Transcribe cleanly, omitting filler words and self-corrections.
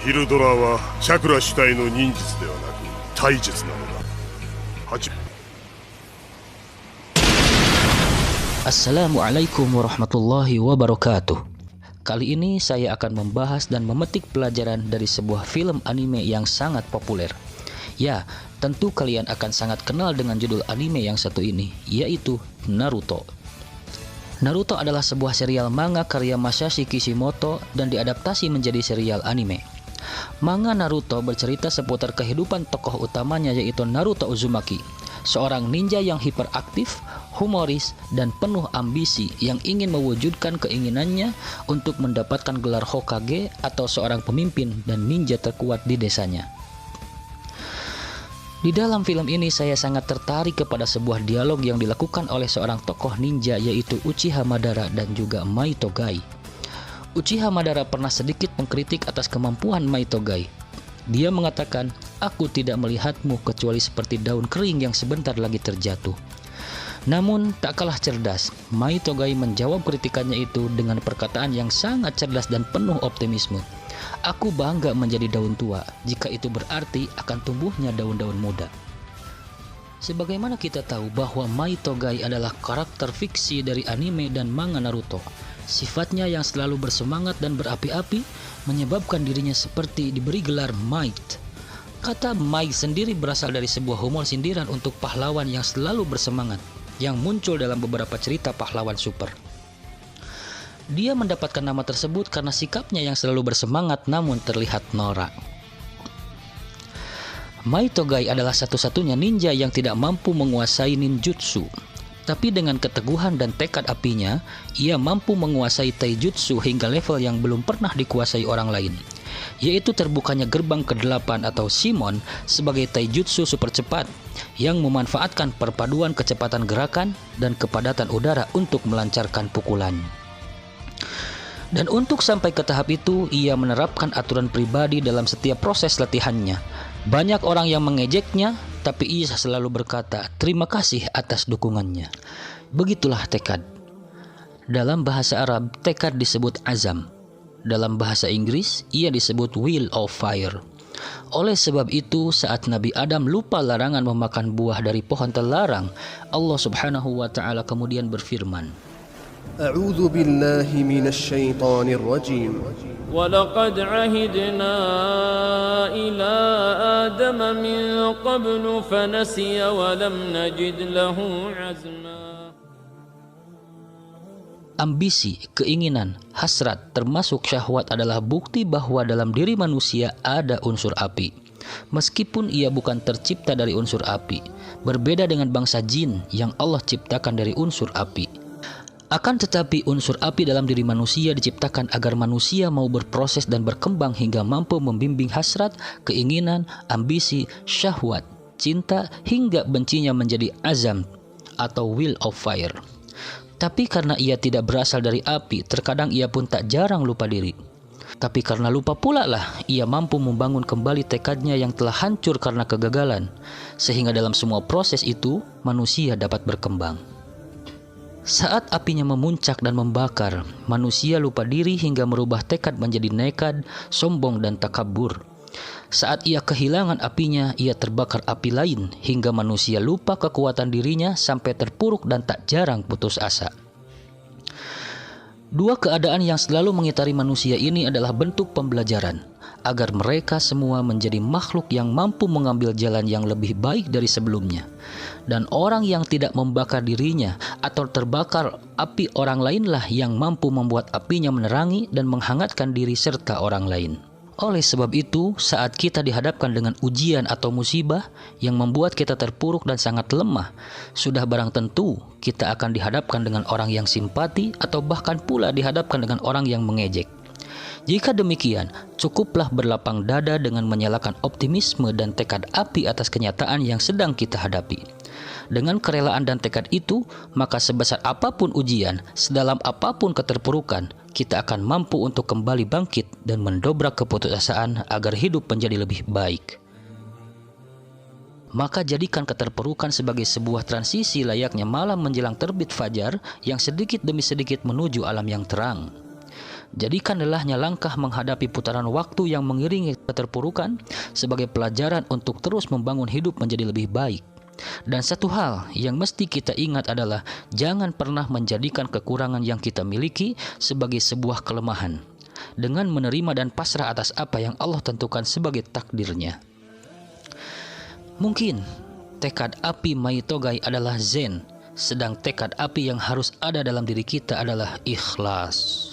ヒルドラはチャクラ主体の忍術ではなく体術なのだ。Assalamualaikum warahmatullahi wabarakatuh. Kali ini saya akan membahas dan memetik pelajaran dari sebuah film anime yang sangat populer. Ya, tentu kalian akan sangat kenal dengan judul anime yang satu ini, yaitu Naruto. Naruto adalah sebuah serial manga karya Masashi Kishimoto dan diadaptasi menjadi serial anime. Manga Naruto bercerita seputar kehidupan tokoh utamanya, yaitu Naruto Uzumaki, seorang ninja yang hiperaktif, humoris, dan penuh ambisi yang ingin mewujudkan keinginannya untuk mendapatkan gelar Hokage atau seorang pemimpin dan ninja terkuat di desanya. Di dalam film ini saya sangat tertarik kepada sebuah dialog yang dilakukan oleh seorang tokoh ninja, yaitu Uchiha Madara dan juga Mai Togai. Uchiha Madara pernah sedikit mengkritik atas kemampuan Mai Togai. Dia mengatakan, "Aku tidak melihatmu kecuali seperti daun kering yang sebentar lagi terjatuh." Namun tak kalah cerdas, Mai Togai menjawab kritikannya itu dengan perkataan yang sangat cerdas dan penuh optimisme. "Aku bangga menjadi daun tua, jika itu berarti akan tumbuhnya daun-daun muda." Sebagaimana kita tahu bahwa Mai Togai adalah karakter fiksi dari anime dan manga Naruto, sifatnya yang selalu bersemangat dan berapi-api menyebabkan dirinya seperti diberi gelar Might. Kata Might sendiri berasal dari sebuah humor sindiran untuk pahlawan yang selalu bersemangat, yang muncul dalam beberapa cerita pahlawan super. Dia mendapatkan nama tersebut karena sikapnya yang selalu bersemangat namun terlihat norak. Mai Togai adalah satu-satunya ninja yang tidak mampu menguasai ninjutsu. Tapi dengan keteguhan dan tekad apinya, ia mampu menguasai taijutsu hingga level yang belum pernah dikuasai orang lain, yaitu terbukanya gerbang ke-8 atau Shimon sebagai taijutsu super cepat yang memanfaatkan perpaduan kecepatan gerakan dan kepadatan udara untuk melancarkan pukulan. Dan untuk sampai ke tahap itu, ia menerapkan aturan pribadi dalam setiap proses latihannya. Banyak orang yang mengejeknya, tapi ia selalu berkata, "Terima kasih atas dukungannya." Begitulah tekad. Dalam bahasa Arab, tekad disebut azam. Dalam bahasa Inggris, ia disebut will of fire. Oleh sebab itu, saat Nabi Adam lupa larangan memakan buah dari pohon terlarang, Allah Subhanahu wa Ta'ala kemudian berfirman, أعوذ بالله من الشيطان الرجيم ولقد عهدنا إلى آدم من قبل فنسي ولم نجد له عزما. Ambisi, keinginan, hasrat, termasuk syahwat adalah bukti bahwa dalam diri manusia ada unsur api. Meskipun ia bukan tercipta dari unsur api, berbeda dengan bangsa jin yang Allah ciptakan dari unsur api. Akan tetapi unsur api dalam diri manusia diciptakan agar manusia mau berproses dan berkembang hingga mampu membimbing hasrat, keinginan, ambisi, syahwat, cinta, hingga bencinya menjadi azam atau will of fire. Tapi karena ia tidak berasal dari api, terkadang ia pun tak jarang lupa diri. Tapi karena lupa pula lah, ia mampu membangun kembali tekadnya yang telah hancur karena kegagalan, sehingga dalam semua proses itu, manusia dapat berkembang. Saat apinya memuncak dan membakar, manusia lupa diri hingga merubah tekad menjadi nekad, sombong, dan takabur. Saat ia kehilangan apinya, ia terbakar api lain hingga manusia lupa kekuatan dirinya sampai terpuruk dan tak jarang putus asa. Dua keadaan yang selalu mengitari manusia ini adalah bentuk pembelajaran, agar mereka semua menjadi makhluk yang mampu mengambil jalan yang lebih baik dari sebelumnya. Dan orang yang tidak membakar dirinya atau terbakar api orang lainlah yang mampu membuat apinya menerangi dan menghangatkan diri serta orang lain. Oleh sebab itu, saat kita dihadapkan dengan ujian atau musibah yang membuat kita terpuruk dan sangat lemah, sudah barang tentu kita akan dihadapkan dengan orang yang simpati atau bahkan pula dihadapkan dengan orang yang mengejek. Jika demikian, cukuplah berlapang dada dengan menyalakan optimisme dan tekad api atas kenyataan yang sedang kita hadapi. Dengan kerelaan dan tekad itu, maka sebesar apapun ujian, sedalam apapun keterpurukan, kita akan mampu untuk kembali bangkit dan mendobrak keputusasaan agar hidup menjadi lebih baik. Maka jadikan keterpurukan sebagai sebuah transisi layaknya malam menjelang terbit fajar yang sedikit demi sedikit menuju alam yang terang. Jadikan lelahnya langkah menghadapi putaran waktu yang mengiringi keterpurukan sebagai pelajaran untuk terus membangun hidup menjadi lebih baik. Dan satu hal yang mesti kita ingat adalah jangan pernah menjadikan kekurangan yang kita miliki sebagai sebuah kelemahan. Dengan menerima dan pasrah atas apa yang Allah tentukan sebagai takdirnya. Mungkin tekad api Maitogai adalah zen, sedang tekad api yang harus ada dalam diri kita adalah ikhlas.